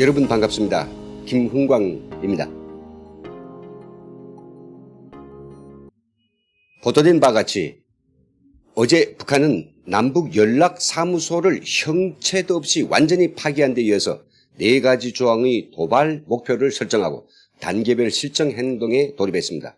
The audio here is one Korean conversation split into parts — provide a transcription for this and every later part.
여러분 반갑습니다. 김흥광입니다. 보도된 바와 같이 어제 북한은 남북 연락사무소를 형체도 없이 완전히 파기한 데 이어서 4가지 조항의 도발 목표를 설정하고 단계별 실정 행동에 돌입했습니다.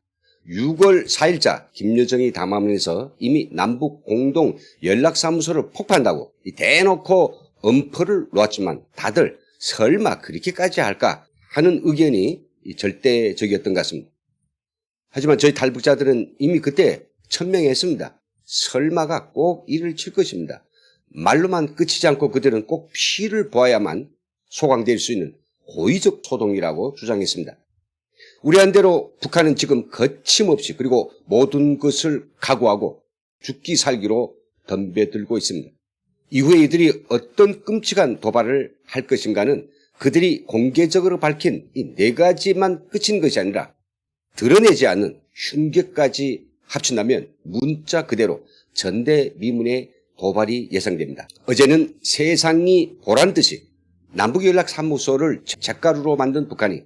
6월 4일자 김여정이 담화문에서 이미 남북 공동 연락사무소를 폭파한다고 대놓고 엄포를 놓았지만 다들 설마 그렇게까지 할까 하는 의견이 절대적이었던 것 같습니다. 하지만 저희 탈북자들은 이미 그때 천명했습니다. 설마가 꼭 이를 칠 것입니다. 말로만 끝이지 않고 그들은 꼭 피를 보아야만 소강될 수 있는 고의적 소동이라고 주장했습니다. 우리 한대로 북한은 지금 거침없이 그리고 모든 것을 각오하고 죽기 살기로 덤벼들고 있습니다. 이후에 이들이 어떤 끔찍한 도발을 할 것인가는 그들이 공개적으로 밝힌 이 4가지만 끝인 것이 아니라 드러내지 않는 흉격까지 합친다면 문자 그대로 전대미문의 도발이 예상됩니다. 어제는 세상이 보란 듯이 남북연락사무소를 죗가루로 만든 북한이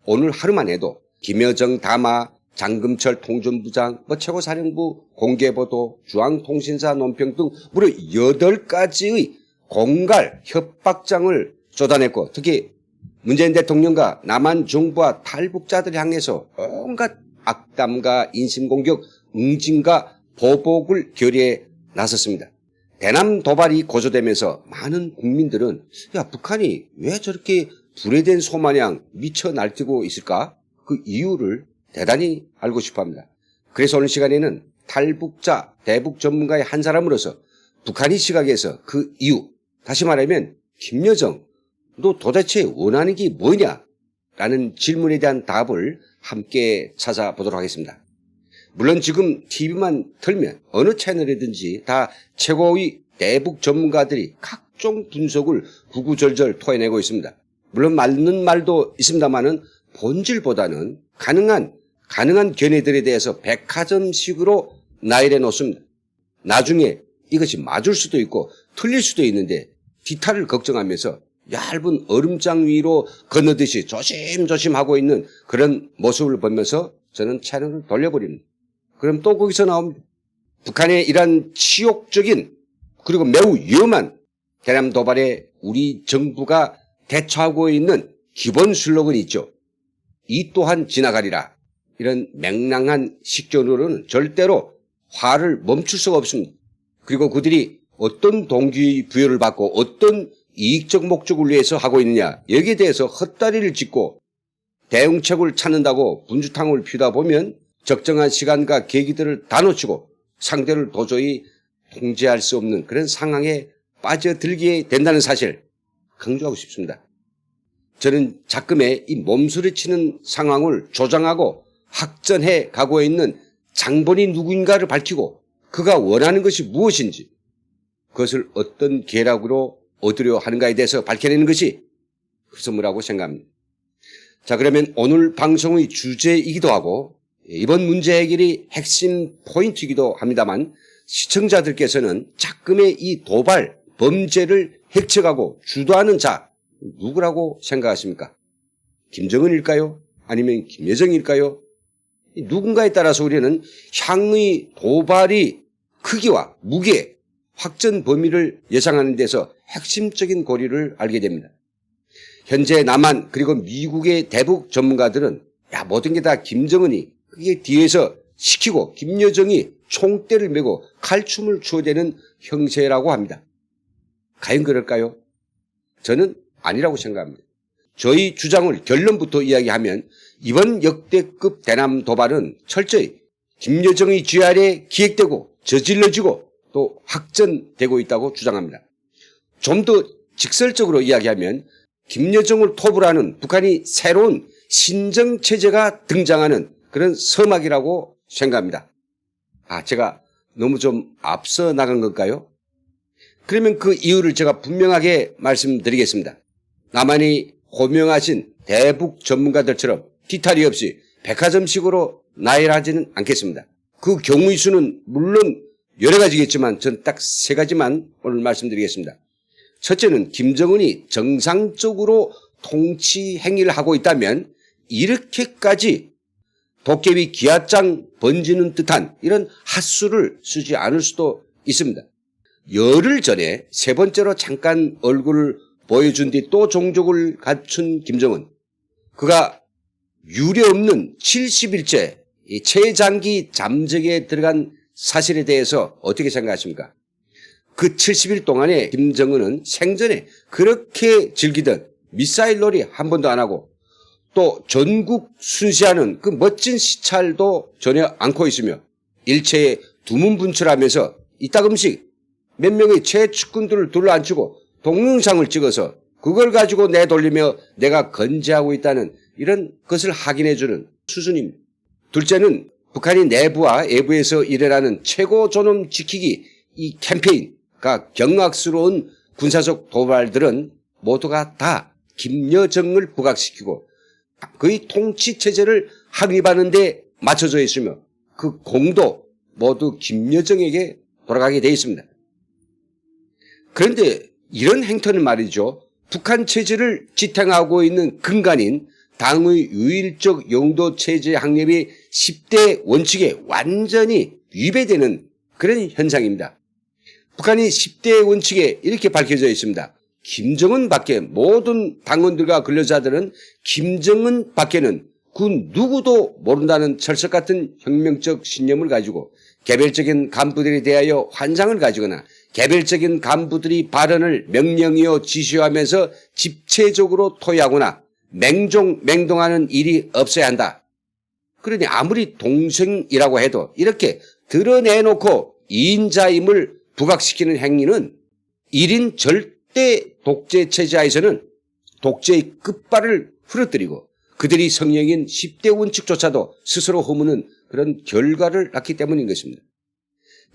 오늘 하루만 해도 김여정 담화, 장금철 통전부장, 최고사령부 공개보도, 중앙통신사 논평 등 무려 8가지의 공갈 협박장을 쏟아냈고 특히 문재인 대통령과 남한 정부와 탈북자들 향해서 온갖 악담과 인신공격, 응징과 보복을 결의해 나섰습니다. 대남 도발이 고조되면서 많은 국민들은 북한이 왜 저렇게 불에 된 소마냥 미쳐 날뛰고 있을까? 그 이유를 대단히 알고 싶어합니다. 그래서 오늘 시간에는 탈북자, 대북 전문가의 한 사람으로서 북한의 시각에서 그 이유, 다시 말하면 김여정, 너 도대체 원하는 게 뭐냐? 라는 질문에 대한 답을 함께 찾아보도록 하겠습니다. 물론 지금 TV만 틀면 어느 채널이든지 다 최고의 대북 전문가들이 각종 분석을 구구절절 토해내고 있습니다. 물론 맞는 말도 있습니다만은 본질보다는 가능한 견해들에 대해서 백화점식으로 나열해 놓습니다. 나중에 이것이 맞을 수도 있고 틀릴 수도 있는데 뒤탈을 걱정하면서 얇은 얼음장 위로 건너듯이 조심조심 하고 있는 그런 모습을 보면서 저는 채널을 돌려버립니다. 그럼 또 거기서 나옵니다. 북한의 이러한 치욕적인 그리고 매우 위험한 대남 도발에 우리 정부가 대처하고 있는 기본 슬로건이 있죠. 이 또한 지나가리라. 이런 맹랑한 식견으로는 절대로 화를 멈출 수가 없습니다. 그리고 그들이 어떤 동기부여를 받고 어떤 이익적 목적을 위해서 하고 있느냐 여기에 대해서 헛다리를 짚고 대응책을 찾는다고 분주탕을 피우다 보면 적정한 시간과 계기들을 다 놓치고 상대를 도저히 통제할 수 없는 그런 상황에 빠져들게 된다는 사실 강조하고 싶습니다. 저는 작금의 이 몸소리치는 상황을 조장하고 확전해 가고 있는 장본이 누구인가를 밝히고 그가 원하는 것이 무엇인지 그것을 어떤 계략으로 얻으려 하는가에 대해서 밝혀내는 것이 흡수무라고 생각합니다. 자, 그러면 오늘 방송의 주제이기도 하고 이번 문제 해결이 핵심 포인트이기도 합니다만 시청자들께서는 작금의 이 도발 범죄를 획책하고 주도하는 자 누구라고 생각하십니까? 김정은일까요? 아니면 김여정일까요? 누군가에 따라서 우리는 향의 도발이 크기와 무게, 확전 범위를 예상하는 데서 핵심적인 고리를 알게 됩니다. 현재 남한 그리고 미국의 대북 전문가들은 모든 게 다 김정은이 그게 뒤에서 시키고 김여정이 총대를 메고 칼춤을 추어대는 형세라고 합니다. 과연 그럴까요? 저는 아니라고 생각합니다. 저희 주장을 결론부터 이야기하면 이번 역대급 대남 도발은 철저히 김여정의 쥐 아래 기획되고 저질러지고 또 확전되고 있다고 주장합니다. 좀 더 직설적으로 이야기하면 김여정을 톱으로 하는 북한이 새로운 신정체제가 등장하는 그런 서막이라고 생각합니다. 제가 너무 좀 앞서 나간 걸까요? 그러면 그 이유를 제가 분명하게 말씀드리겠습니다. 남한이 호명하신 대북 전문가들처럼 뒤탈이 없이 백화점식으로 나열하지는 않겠습니다. 그 경우의 수는 물론 여러 가지겠지만 전 딱 3가지만 오늘 말씀드리겠습니다. 첫째는 김정은이 정상적으로 통치 행위를 하고 있다면 이렇게까지 도깨비 기아장 번지는 듯한 이런 핫수를 쓰지 않을 수도 있습니다. 열흘 전에 세 번째로 잠깐 얼굴을 보여준 뒤 또 종족을 갖춘 김정은, 그가 유례없는 70일째 최장기 잠적에 들어간 사실에 대해서 어떻게 생각하십니까? 그 70일 동안에 김정은은 생전에 그렇게 즐기던 미사일 놀이 한 번도 안 하고 또 전국 순시하는 그 멋진 시찰도 전혀 않고 있으며 일체에 두문분출하면서 이따금씩 몇 명의 최측근들을 둘러앉히고 동영상을 찍어서 그걸 가지고 내돌리며 내가 건재하고 있다는 이런 것을 확인해주는 수준입니다. 둘째는 북한이 내부와 외부에서 일어나는 최고 존엄 지키기 이 캠페인과 경악스러운 군사적 도발들은 모두가 다 김여정을 부각시키고 그의 통치체제를 확립하는 데 맞춰져 있으며 그 공도 모두 김여정에게 돌아가게 되어 있습니다. 그런데 이런 행태는 말이죠, 북한 체제를 지탱하고 있는 근간인 당의 유일적 영도체제 확립이 10대 원칙에 완전히 위배되는 그런 현상입니다. 북한이 10대 원칙에 이렇게 밝혀져 있습니다. 김정은 밖에 모든 당원들과 근로자들은 김정은 밖에는 그 누구도 모른다는 철석 같은 혁명적 신념을 가지고 개별적인 간부들에 대하여 환상을 가지거나 개별적인 간부들이 발언을 명령이요 지시하면서 집체적으로 토의하거나 맹동하는 일이 없어야 한다. 그러니 아무리 동생이라고 해도 이렇게 드러내놓고 2인자임을 부각시키는 행위는 1인 절대 독재 체제하에서는 독재의 끝발을 흐르뜨리고 그들이 성령인 10대 원칙조차도 스스로 허무는 그런 결과를 낳기 때문인 것입니다.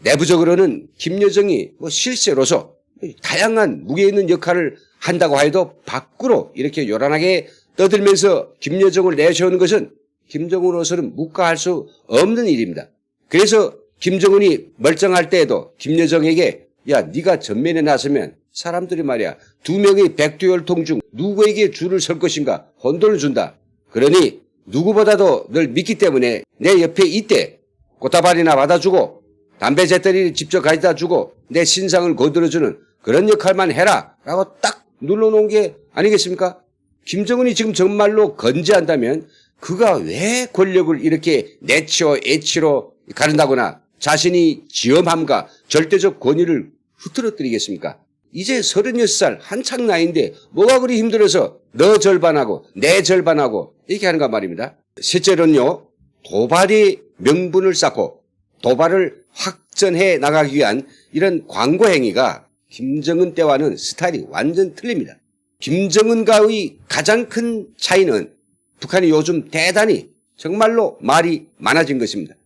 내부적으로는 김여정이 실세로서 다양한 무게 있는 역할을 한다고 해도 밖으로 이렇게 요란하게 떠들면서 김여정을 내세우는 것은 김정은으로서는 묵과할 수 없는 일입니다. 그래서 김정은이 멀쩡할 때에도 김여정에게 야 네가 전면에 나서면 사람들이 말이야 2명의 백두혈통 중 누구에게 줄을 설 것인가 혼돈을 준다. 그러니 누구보다도 널 믿기 때문에 내 옆에 있대 꽃다발이나 받아주고 담배 재떨이를 직접 가져다 주고 내 신상을 거들어주는 그런 역할만 해라 라고 딱 눌러놓은 게 아니겠습니까? 김정은이 지금 정말로 건재한다면 그가 왜 권력을 이렇게 내치어 애치로 가른다거나 자신이 지엄함과 절대적 권위를 흐트러뜨리겠습니까? 이제 36살 한창 나이인데 뭐가 그리 힘들어서 너 절반하고 내 절반하고 이렇게 하는가 말입니다. 셋째로는요, 도발이 명분을 쌓고 도발을 확전해 나가기 위한 이런 광고 행위가 김정은 때와는 스타일이 완전 틀립니다. 김정은과의 가장 큰 차이는 북한이 요즘 대단히 정말로 말이 많아진 것입니다.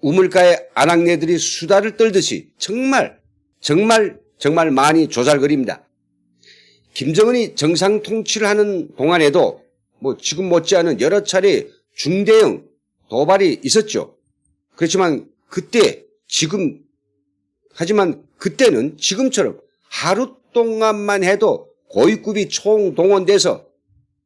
우물가의 아낙네들이 수다를 떨듯이 정말 많이 조잘거립니다. 김정은이 정상 통치를 하는 동안에도 지금 못지않은 여러 차례 중대형 도발이 있었죠. 그렇지만 그때는 지금처럼 하루 동안만 해도 고위급이 총동원돼서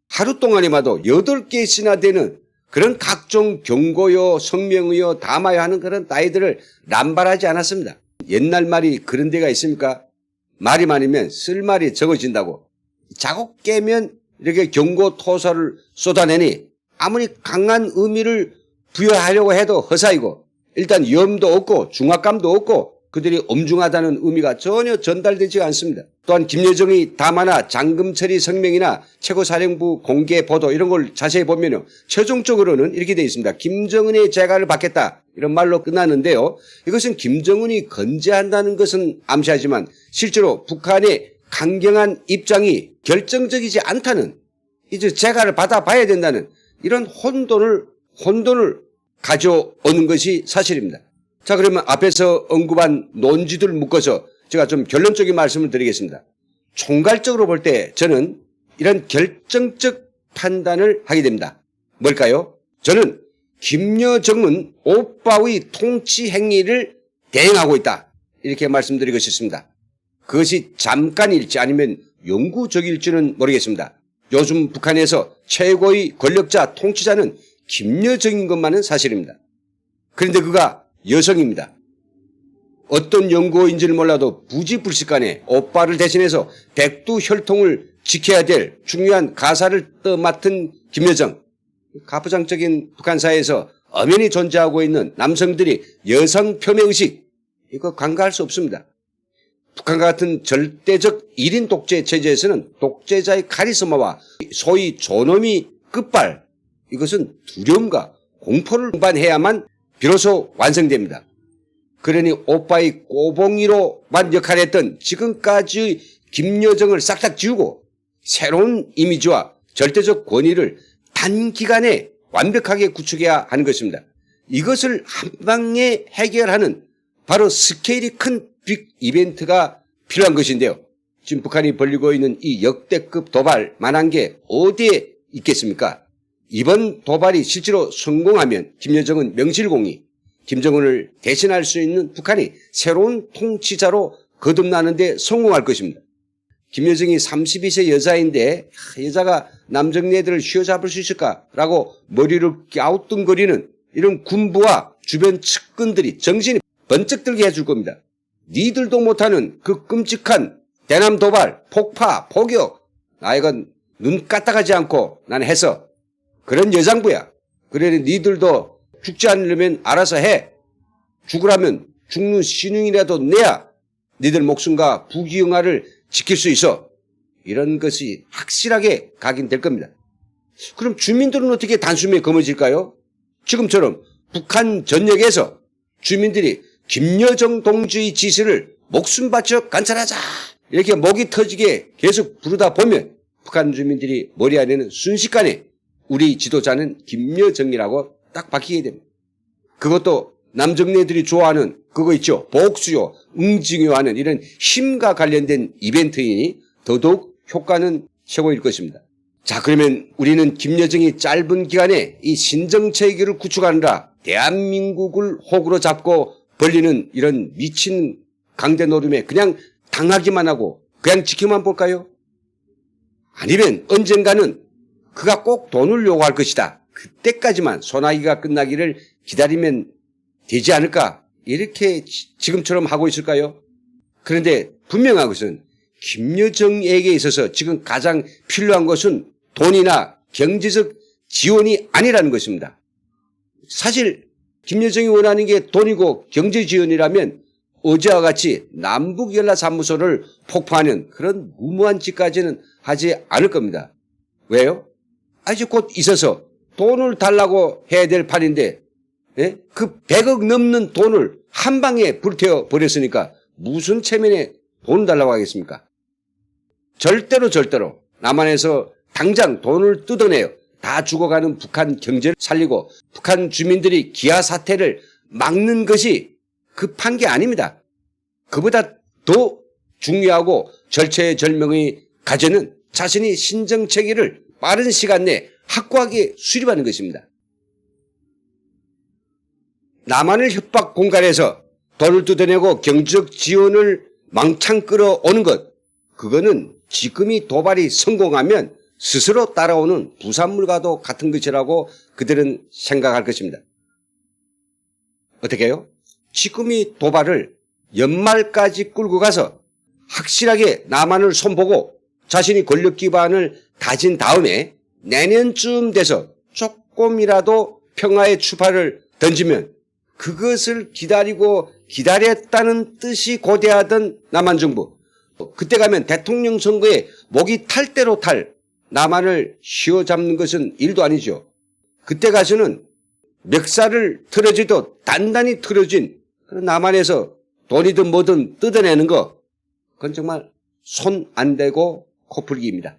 하루 동안에마도 8개씩이나 되는 그런 각종 경고요, 성명이요, 담아야 하는 그런 따위들을 남발하지 않았습니다. 옛날 말이 그런 데가 있습니까? 말이 많으면 쓸 말이 적어진다고. 자국 깨면 이렇게 경고 토사를 쏟아내니 아무리 강한 의미를 부여하려고 해도 허사이고 일단 위험도 없고 중압감도 없고 그들이 엄중하다는 의미가 전혀 전달되지 않습니다. 또한 김여정의 담화나 장금처리 성명이나 최고사령부 공개 보도 이런 걸 자세히 보면요. 최종적으로는 이렇게 되어 있습니다. 김정은의 재가를 받겠다 이런 말로 끝나는데요. 이것은 김정은이 건재한다는 것은 암시하지만 실제로 북한의 강경한 입장이 결정적이지 않다는 이제 재가를 받아봐야 된다는 이런 혼돈을 가져오는 것이 사실입니다. 자, 그러면 앞에서 언급한 논지들을 묶어서 제가 좀 결론적인 말씀을 드리겠습니다. 총괄적으로 볼 때 저는 이런 결정적 판단을 하게 됩니다. 뭘까요? 저는 김여정은 오빠의 통치 행위를 대행하고 있다. 이렇게 말씀드리고 싶습니다. 그것이 잠깐일지 아니면 영구적일지는 모르겠습니다. 요즘 북한에서 최고의 권력자 통치자는 김여정인 것만은 사실입니다. 그런데 그가 여성입니다. 어떤 연구인지는 몰라도 부지불식간에 오빠를 대신해서 백두혈통을 지켜야 될 중요한 가사를 떠맡은 김여정. 가부장적인 북한 사회에서 엄연히 존재하고 있는 남성들이 여성 표매의식, 이거 간과할 수 없습니다. 북한과 같은 절대적 1인 독재 체제에서는 독재자의 카리스마와 소위 존엄이 끝발, 이것은 두려움과 공포를 동반해야만 비로소 완성됩니다. 그러니 오빠의 꼬봉이로만 역할을 했던 지금까지의 김여정을 싹싹 지우고 새로운 이미지와 절대적 권위를 단기간에 완벽하게 구축해야 하는 것입니다. 이것을 한 방에 해결하는 바로 스케일이 큰 빅 이벤트가 필요한 것인데요. 지금 북한이 벌이고 있는 이 역대급 도발만한 게 어디에 있겠습니까? 이번 도발이 실제로 성공하면 김여정은 명실공히 김정은을 대신할 수 있는 북한이 새로운 통치자로 거듭나는 데 성공할 것입니다. 김여정이 32세 여자인데 여자가 남정네들을 휘어잡을 수 있을까라고 머리를 갸우뚱거리는 이런 군부와 주변 측근들이 정신이 번쩍 들게 해줄 겁니다. 니들도 못하는 그 끔찍한 대남 도발, 폭파, 포격, 나이가 눈 까딱하지 않고 나는 해서 그런 여장부야. 그러니 니들도 죽지 않으려면 알아서 해. 죽으라면 죽는 신용이라도 내야 니들 목숨과 부귀영화를 지킬 수 있어. 이런 것이 확실하게 각인될 겁니다. 그럼 주민들은 어떻게 단숨에 검어질까요? 지금처럼 북한 전역에서 주민들이 김여정 동지의 지시를 목숨 바쳐 관찰하자 이렇게 목이 터지게 계속 부르다 보면 북한 주민들이 머리 안에는 순식간에 우리 지도자는 김여정이라고 딱 박히게 됩니다. 그것도 남정네들이 좋아하는 그거 있죠. 복수요, 응징요하는 이런 힘과 관련된 이벤트이니 더더욱 효과는 최고일 것입니다. 자, 그러면 우리는 김여정이 짧은 기간에 이 신정체계를 구축하느라 대한민국을 호구로 잡고 벌리는 이런 미친 강대 노름에 그냥 당하기만 하고 그냥 지켜만 볼까요? 아니면 언젠가는 그가 꼭 돈을 요구할 것이다. 그때까지만 소나기가 끝나기를 기다리면 되지 않을까? 이렇게 지금처럼 하고 있을까요? 그런데 분명한 것은 김여정에게 있어서 지금 가장 필요한 것은 돈이나 경제적 지원이 아니라는 것입니다. 사실 김여정이 원하는 게 돈이고 경제 지원이라면 어제와 같이 남북연락사무소를 폭파하는 그런 무모한 짓까지는 하지 않을 겁니다. 왜요? 아주 곧 있어서 돈을 달라고 해야 될 판인데 그 100억 넘는 돈을 한 방에 불태워 버렸으니까 무슨 체면에 돈을 달라고 하겠습니까? 절대로 남한에서 당장 돈을 뜯어내요. 다 죽어가는 북한 경제를 살리고 북한 주민들이 기아 사태를 막는 것이 급한 게 아닙니다. 그보다 더 중요하고 절체절명의 과제는 자신이 신정체계를 빠른 시간 내에 확고하게 수립하는 것입니다. 남한을 협박 공갈해서 돈을 뜯어내고 경제적 지원을 망창 끌어오는 것, 그거는 지금이 도발이 성공하면 스스로 따라오는 부산물과도 같은 것이라고 그들은 생각할 것입니다. 어떻게 해요? 지금이 도발을 연말까지 끌고 가서 확실하게 남한을 손보고 자신이 권력 기반을 다진 다음에 내년쯤 돼서 조금이라도 평화의 추파를 던지면 그것을 기다렸다는 뜻이 고대하던 남한 정부. 그때 가면 대통령 선거에 목이 탈 대로 탈 남한을 휘어잡는 것은 일도 아니죠. 그때 가서는 멱살을 틀어지도 단단히 틀어진 남한에서 돈이든 뭐든 뜯어내는 거, 그건 정말 손 안 대고 코풀기입니다.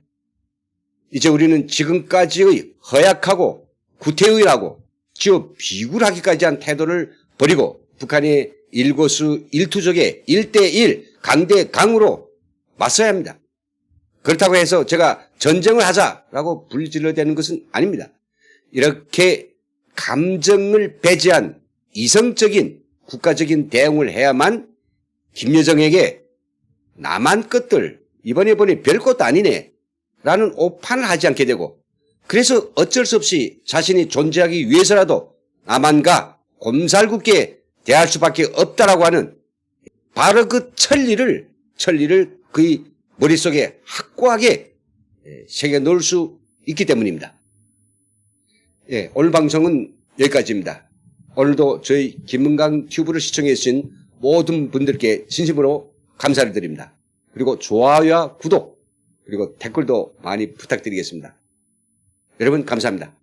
이제 우리는 지금까지의 허약하고 구태의라고 지어 비굴하기까지 한 태도를 버리고 북한의 일거수 일투족의 1대1 강대강으로 맞서야 합니다. 그렇다고 해서 제가 전쟁을 하자라고 불질러대는 것은 아닙니다. 이렇게 감정을 배제한 이성적인 국가적인 대응을 해야만 김여정에게 남한 것들 이번에 보니 별것도 아니네. 라는 오판을 하지 않게 되고, 그래서 어쩔 수 없이 자신이 존재하기 위해서라도 남한과 곰살궂게 대할 수밖에 없다라고 하는 바로 그 천리를 그의 머릿속에 확고하게 새겨 넣을 수 있기 때문입니다. 예, 오늘 방송은 여기까지입니다. 오늘도 저희 김은강 튜브를 시청해 주신 모든 분들께 진심으로 감사를 드립니다. 그리고 좋아요와 구독, 그리고 댓글도 많이 부탁드리겠습니다. 여러분 감사합니다.